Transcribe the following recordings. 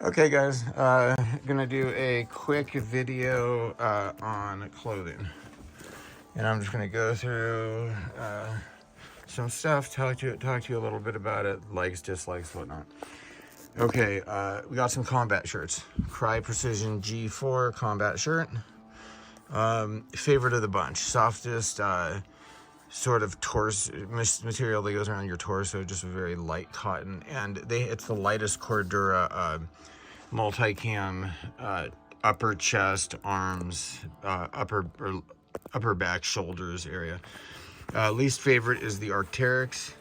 Okay guys, gonna do a quick video on clothing, and I'm just gonna go through some stuff, talk to you a little bit about it, likes, dislikes, whatnot. Okay, we got some combat shirts. Crye Precision G4 combat shirt. Favorite of the bunch, softest sort of torso material that goes around your torso, just a very light cotton, and it's the lightest Cordura multicam, upper chest, arms, upper back, shoulders area. Least favorite is the Arc'teryx.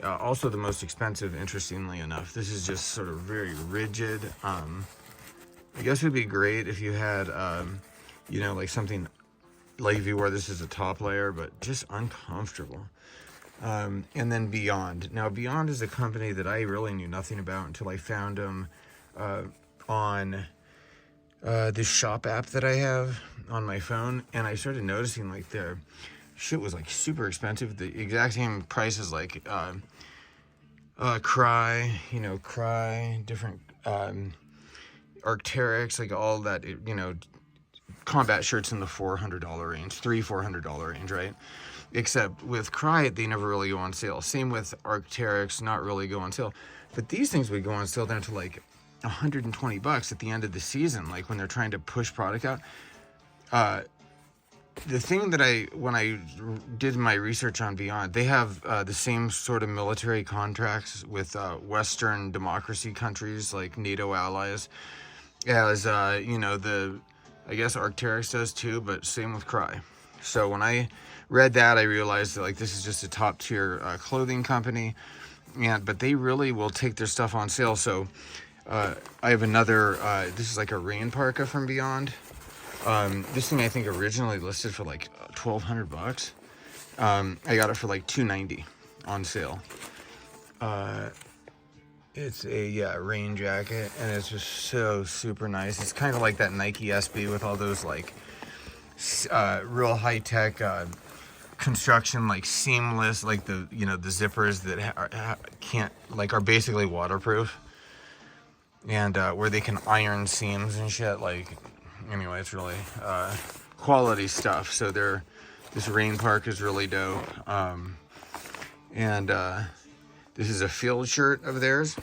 Also the most expensive, interestingly enough. This is just sort of very rigid. I guess it would be great if you had, you know, like something like if you wore this as a top layer, but just uncomfortable. And then Beyond. Now, Beyond is a company that I really knew nothing about until I found them on this shop app that I have on my phone, and I started noticing like their shit was like super expensive. The exact same price as like Crye, you know, Crye, different Arc'teryx, like all that, you know, combat shirts in the $400 range, $400 range, right? Except with Crye, they never really go on sale. Same with Arc'teryx, not really go on sale. But these things would go on sale down to like $120 at the end of the season, like when they're trying to push product out. The thing that when I did my research on Beyond, they have the same sort of military contracts with Western democracy countries, like NATO allies, as you know, I guess Arc'teryx does too, but same with Crye. So when I read that, I realized that like this is just a top tier clothing company, but they really will take their stuff on sale. So I have another, this is like a rain parka from Beyond. This thing I think originally listed for like $1,200. I got it for like $290 on sale. It's a rain jacket, and it's just so super nice. It's kind of like that Nike SB with all those like real high tech construction, like seamless, like the, you know, the zippers that are basically waterproof, and where they can iron seams and shit. Like, anyway, it's really quality stuff. So this rain park is really dope. This is a field shirt of theirs.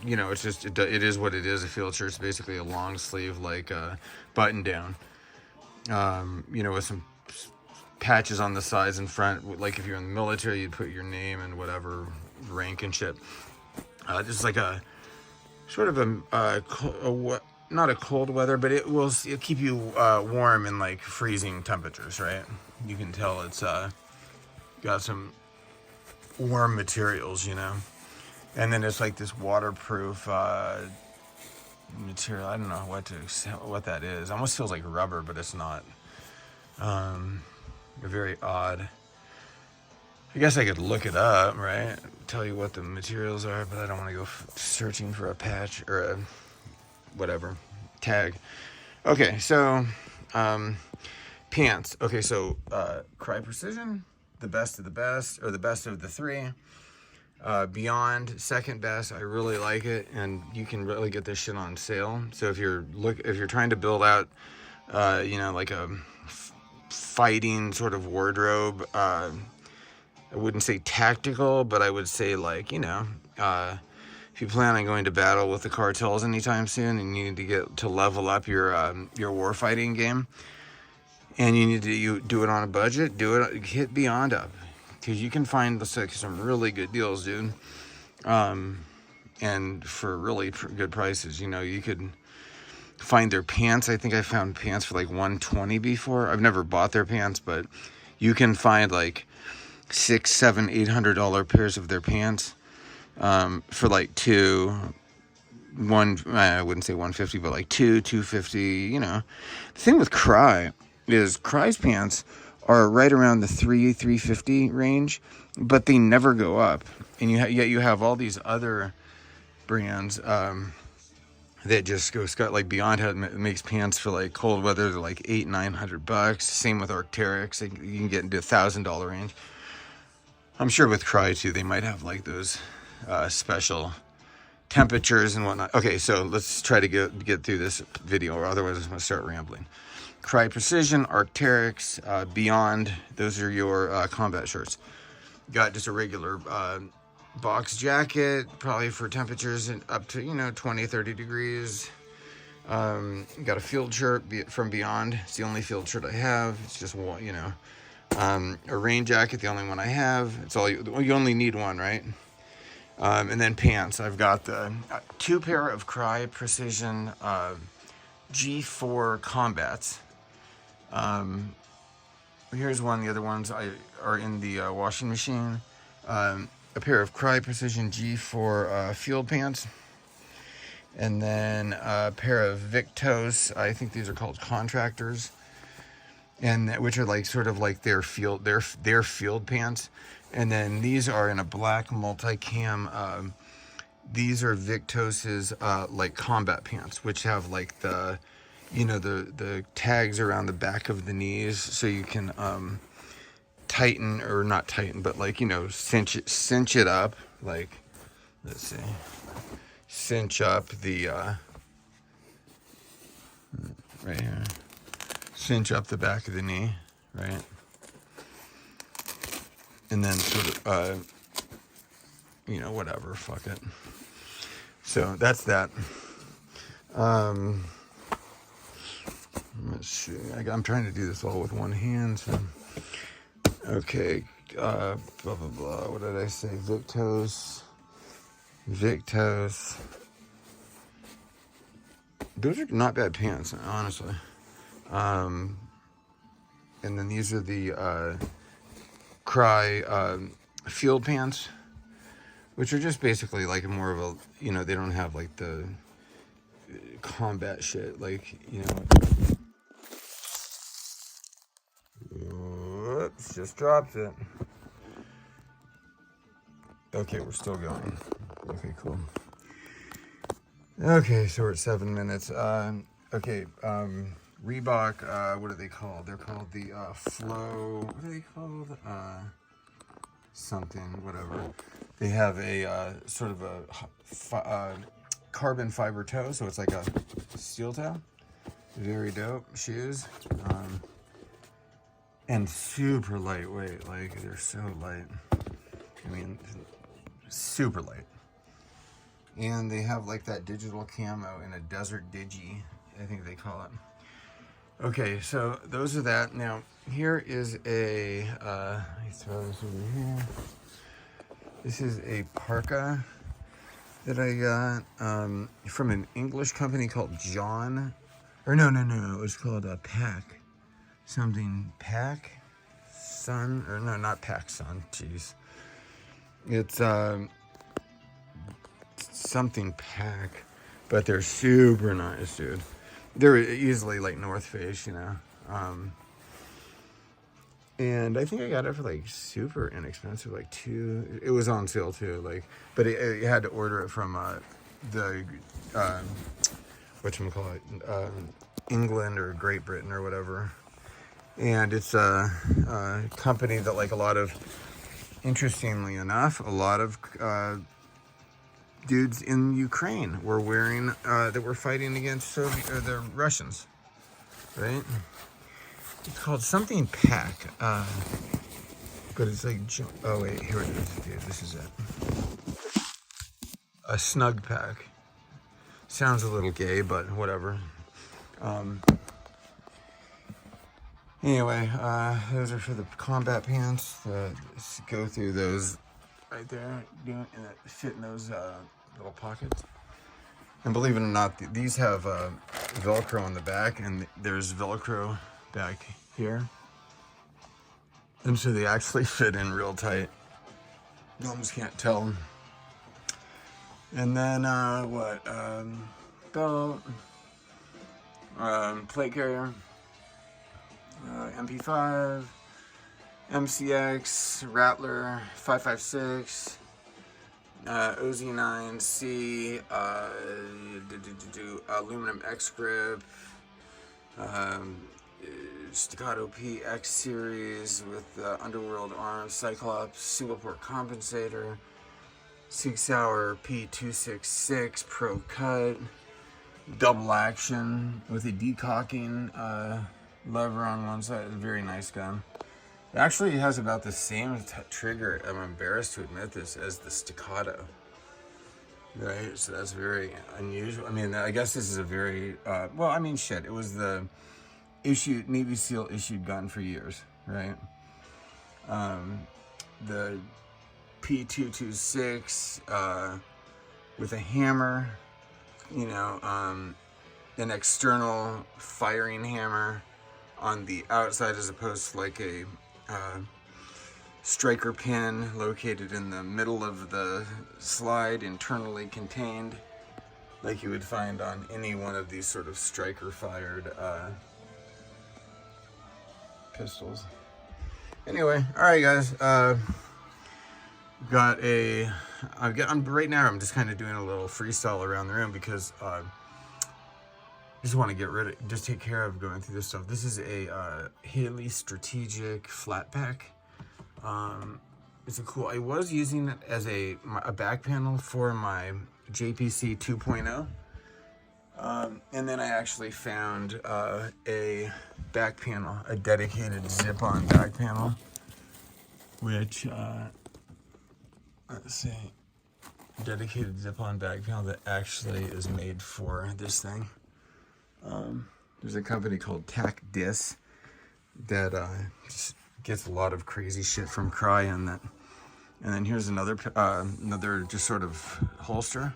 You know, it's just, it is what it is. A field shirt's basically a long sleeve, like button down. You know, with some patches on the sides and front. Like if you're in the military, you'd put your name and whatever rank and shit. This is like a sort of not a cold weather, but it'll keep you warm in like freezing temperatures, right? You can tell it's got some warm materials, you know. And then it's like this waterproof material. I don't know what that is. It almost feels like rubber, but it's not. Very odd. I guess I could look it up, right? Tell you what the materials are, but I don't want to go searching for a patch or a whatever tag. Okay, so pants. Okay, so Crye Precision, the best of the best, or the best of the three. Beyond, second best. I really like it, and you can really get this shit on sale. So if you're trying to build out, you know, like a fighting sort of wardrobe, I wouldn't say tactical, but I would say, like, you know, if you plan on going to battle with the cartels anytime soon, and you need to get to level up your war fighting game, and you need to do it on a budget, hit Beyond up, because you can find some really good deals, dude, and for really good prices. You know, you could find their pants. I think I found pants for like $120 before. I've never bought their pants, but you can find like $600, $700, $800 pairs of their pants for like I wouldn't say $150, but like $250. You know, the thing with Crye is Crye's pants are right around the $350 range, but they never go up. And yet you have all these other brands that just go like Beyond makes pants for like cold weather. They're like $800-900. Same with Arc'teryx. You can get into $1,000 range. I'm sure with Crye too, they might have like those special temperatures and whatnot. Okay, so let's try to get through this video, or otherwise I'm going to start rambling. Crye Precision, Arc'teryx, Beyond, those are your combat shirts. Got just a regular box jacket, probably for temperatures up to, 20, 30 degrees. Got a field shirt from Beyond. It's the only field shirt I have. It's just one, a rain jacket, the only one I have. It's all you only need one, right? And then pants. I've got the 2 pair of Crye Precision G4 Combats. Here's one. The other ones are in the washing machine. A pair of Crye Precision G4 field pants. And then a pair of Victos. I think these are called contractors, and which are like sort of like their field pants. And then these are in a black multicam. These are Victos's like combat pants, which have like the tags around the back of the knees, so you can tighten, or not tighten, but like cinch it up. Like, let's see. Cinch up the right here. Cinch up the back of the knee, right? And then sort of whatever, fuck it. So that's that. Let's see. I'm trying to do this all with one hand. So. Okay. Blah blah blah. What did I say? Victos. Those are not bad pants, honestly. And then these are the Crye field pants, which are just basically like more of a, they don't have like the combat shit, like, Whoops, just dropped it. Okay, we're still going. Okay, cool. Okay, so we're at 7 minutes. Reebok, what are they called? They're called the Flow, what are they called? Something, whatever. They have a sort of a carbon fiber toe, so it's like a steel toe. Very dope shoes. And super lightweight, like they're so light. I mean, super light. And they have like that digital camo in a desert digi, I think they call it. Okay, so those are that. Now, here is a, let me throw this over here. This is a parka that I got from an English company called John. Or no, it was called a Pack. Something Pack Sun, or no, not Pack Sun, jeez. It's something Pack, but they're super nice, dude. They're easily like North Face, and I think I got it for like super inexpensive, like it was on sale too, like, but you had to order it from the whatchamacallit, England or Great Britain or whatever. And it's a company that, like, interestingly enough, a lot of dudes in Ukraine were wearing, that were fighting against the Russians, right? It's called something Pack, but it's like, oh wait, here it is, dude, this is it. A snug pack. Sounds a little gay, but whatever. Anyway, those are for the combat pants. Let's go through those right there, fit in those little pockets. And believe it or not, these have Velcro on the back, and there's Velcro back here. And so they actually fit in real tight. You almost can't tell. And then, belt, plate carrier, MP5, MCX, Rattler, 5.56, OZ9C, aluminum X grip, Staccato P X series with Underworld arms, Cyclops, single port compensator, Sig Sauer P266 Pro Cut, double action with a decocking lever on one side. A very nice gun. It actually has about the same trigger, I'm embarrassed to admit this, as the Staccato. Right, so that's very unusual. I mean, I guess this is a very, well, I mean, shit, it was the Navy SEAL issued gun for years, right? The P226 with a hammer, you know, an external firing hammer on the outside as opposed to like a striker pin located in the middle of the slide, internally contained, like you would find on any one of these sort of striker fired pistols. Anyway, all right, guys. Right now I'm just kind of doing a little freestyle around the room because I just want to just take care of going through this stuff. This is a Haley Strategic flat pack. It's a cool. I was using it as a back panel for my JPC 2.0. And then I actually found a back panel, a dedicated zip-on back panel, which, let's see, dedicated zip-on back panel that actually is made for this thing. There's a company called Tac Dis that just gets a lot of crazy shit from Crye on that. And then here's another just sort of holster.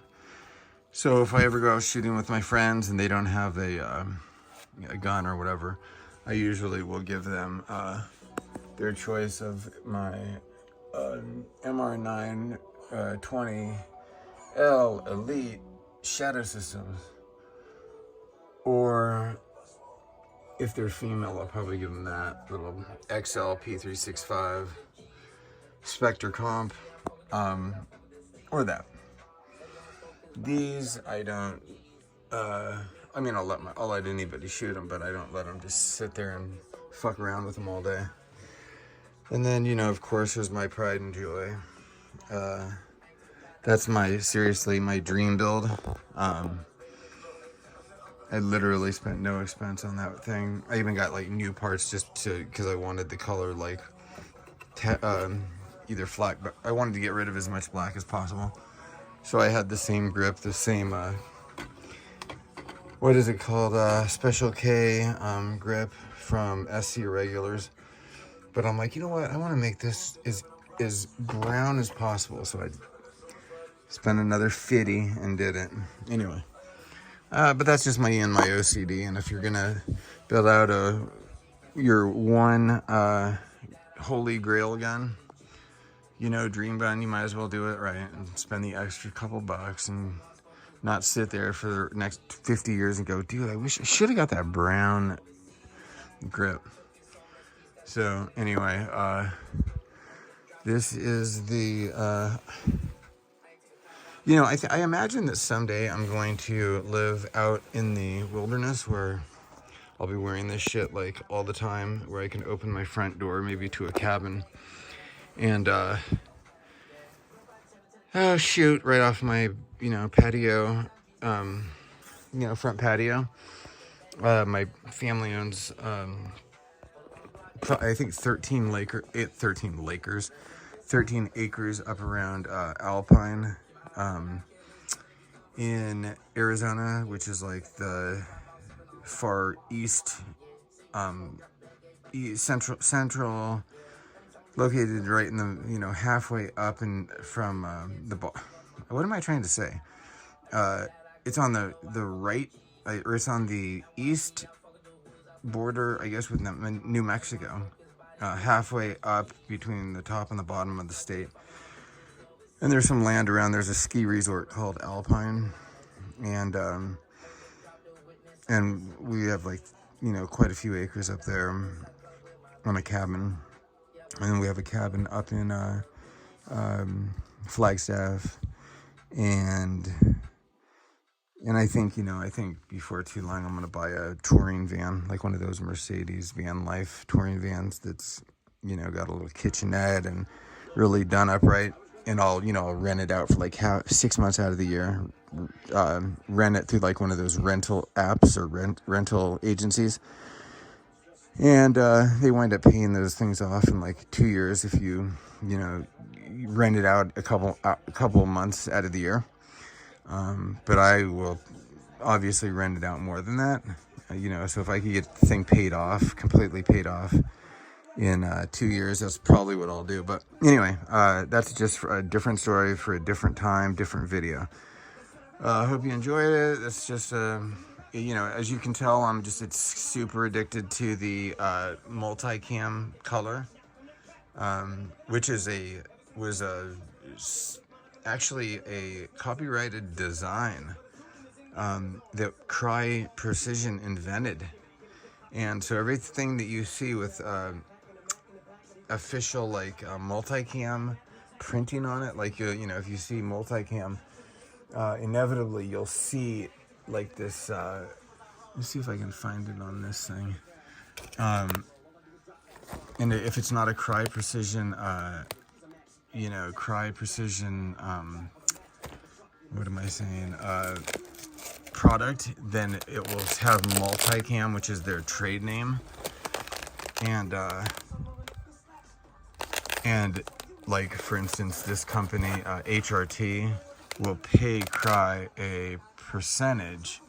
So if I ever go out shooting with my friends and they don't have a gun or whatever, I usually will give them their choice of my MR9 20L Elite Shadow Systems. Or if they're female, I'll probably give them that little XL P365 Spectre Comp, or that. These I don't. I mean, I'll let anybody shoot them, but I don't let them just sit there and fuck around with them all day. And then, you know, of course, there's my pride and joy. That's seriously my dream build. I literally spent no expense on that thing. I even got like new parts because I wanted the color like either flat, but I wanted to get rid of as much black as possible. So I had the same grip, the same what is it called? Special K grip from SC Regulars. But I'm like, you know what? I want to make this as brown as possible. So I spent another 50 and did it. Anyway. But that's just my OCD, and if you're gonna build out your one holy grail gun, you know, dream gun, you might as well do it right and spend the extra couple bucks and not sit there for the next 50 years and go, dude, I wish I should have got that brown grip. So anyway, this is the. You know, I imagine that someday I'm going to live out in the wilderness where I'll be wearing this shit like all the time, where I can open my front door maybe to a cabin and shoot right off my, you know, patio, front patio. My family owns, I think 13 acres up around Alpine. In Arizona, which is like the far east, central, located right in the, you know, halfway up and from what am I trying to say? It's on the right, or it's on the east border, I guess, with New Mexico, halfway up between the top and the bottom of the state. And there's some land around. There's a ski resort called Alpine, and we have, like, you know, quite a few acres up there on a cabin. And then we have a cabin up in Flagstaff, and I think, you know, before too long I'm gonna buy a touring van, like one of those Mercedes van life touring vans that's, you know, got a little kitchenette and really done up right. and I'll, you know, I'll rent it out for like 6 months out of the year, rent it through like one of those rental apps or rental agencies. And they wind up paying those things off in like 2 years if you know, rent it out a couple months out of the year. But I will obviously rent it out more than that, you know, so if I could get the thing paid off, completely paid off in 2 years, that's probably what I'll do. But anyway, that's just for a different story for a different time, different video. I hope you enjoyed it. It's just, you know, as you can tell, it's super addicted to the multicam color, which was actually a copyrighted design that Crye Precision invented. And so everything that you see with official like multicam printing on it, like you know, if you see multicam, inevitably you'll see like this. Let me see if I can find it on this thing. And if it's not a Crye Precision, you know, Crye Precision, what am I saying? Product, then it will have multicam, which is their trade name, and like for instance, this company HRT will pay Crye a percentage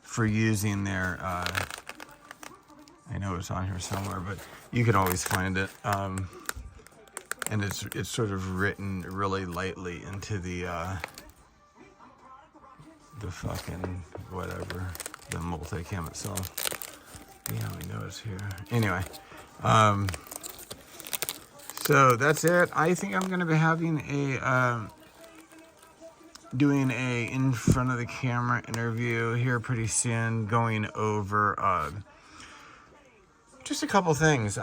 for using their. I know it's on here somewhere, but you can always find it. And it's sort of written really lightly into the fucking whatever, the multicam itself. Yeah, we know it's here. Anyway, so that's it. I think I'm gonna be having a doing a in front of the camera interview here pretty soon, going over just a couple things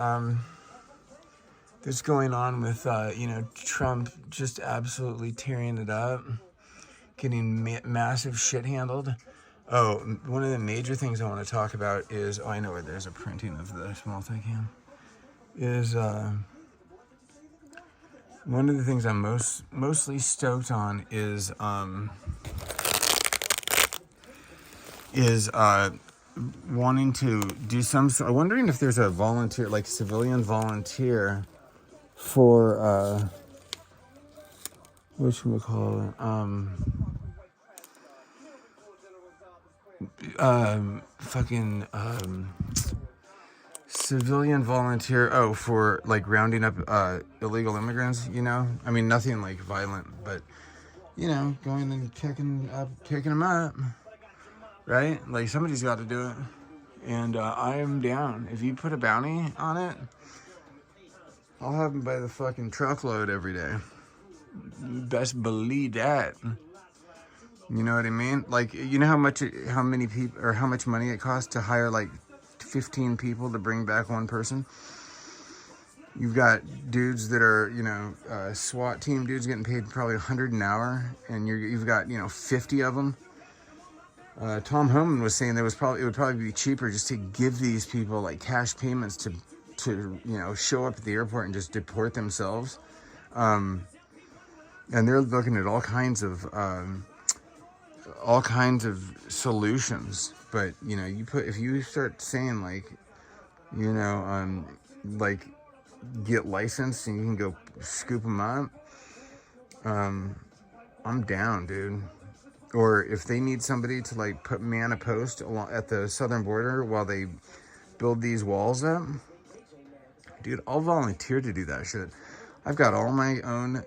that's going on with you know, Trump just absolutely tearing it up, getting massive shit handled. Oh, one of the major things I want to talk about is, oh, I know where there's a printing of this multicam, is one of the things I'm mostly stoked on is wanting to do some, I'm wondering if there's a volunteer, like civilian volunteer for whatchamacallit, civilian volunteer, for like rounding up illegal immigrants, you know? I mean, nothing like violent, but you know, going and picking them up, right? Like somebody's got to do it, and I am down. If you put a bounty on it, I'll have them by the fucking truckload every day. Best believe that. You know what I mean? Like, you know how much money it costs to hire like 15 people to bring back one person? You've got dudes that are, you know, SWAT team dudes getting paid probably $100 an hour, and you've got, you know, 50 of them. Tom Homan was saying it would probably be cheaper just to give these people like cash payments to you know, show up at the airport and just deport themselves. And they're looking at all kinds of solutions. But you know, if you start saying like, you know, like get licensed and you can go scoop them up, I'm down, dude. Or if they need somebody to like man a post at the southern border while they build these walls up, dude, I'll volunteer to do that shit. I've got all my own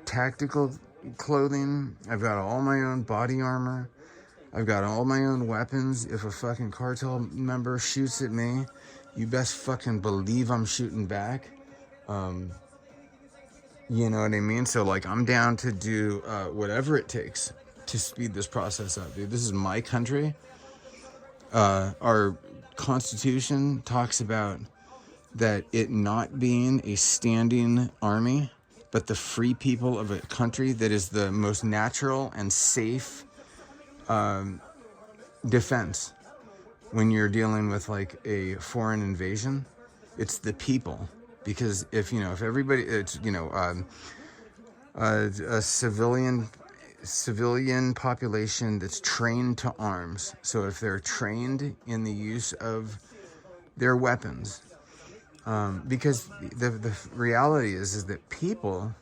tactical clothing. I've got all my own body armor. I've got all my own weapons. If a fucking cartel member shoots at me, you best fucking believe I'm shooting back. You know what I mean? So like, I'm down to do whatever it takes to speed this process up, dude. This is my country. Our Constitution talks about that it not being a standing army, but the free people of a country that is the most natural and safe defense when you're dealing with like a foreign invasion. It's the people, because if everybody, it's, you know, a civilian population that's trained to arms. So if they're trained in the use of their weapons, because the reality is that people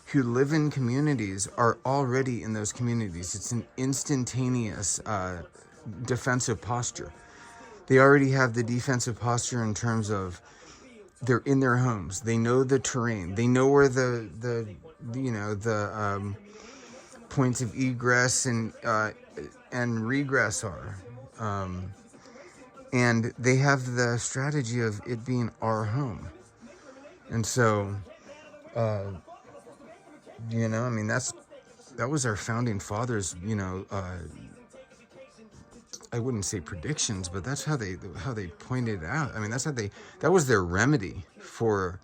who live in communities are already in those communities. It's an instantaneous defensive posture. They already have the defensive posture in terms of they're in their homes. They know the terrain. They know where the points of egress and regress are. And they have the strategy of it being our home. And so, I mean, that was our founding fathers, I wouldn't say predictions, but that's how they pointed it out. I mean, that was their remedy for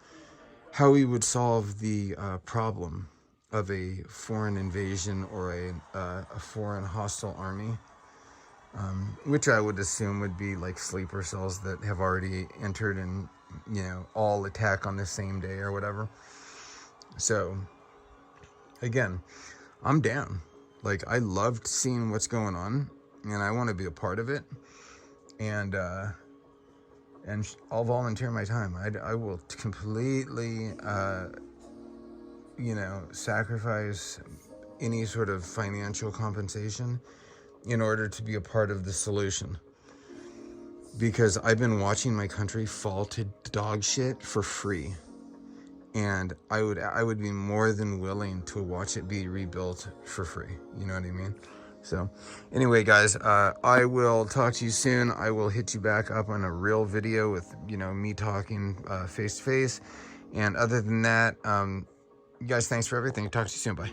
how we would solve the problem of a foreign invasion or a foreign hostile army, which I would assume would be like sleeper cells that have already entered and, all attack on the same day or whatever. So, again, I'm down. Like, I loved seeing what's going on, and I want to be a part of it. And I'll volunteer my time. I will completely, sacrifice any sort of financial compensation in order to be a part of the solution. Because I've been watching my country fall to dog shit for free. And I would be more than willing to watch it be rebuilt for free. You know what I mean? So anyway, guys, I will talk to you soon. I will hit you back up on a real video with, me talking face to face. And other than that, you guys, thanks for everything. Talk to you soon. Bye.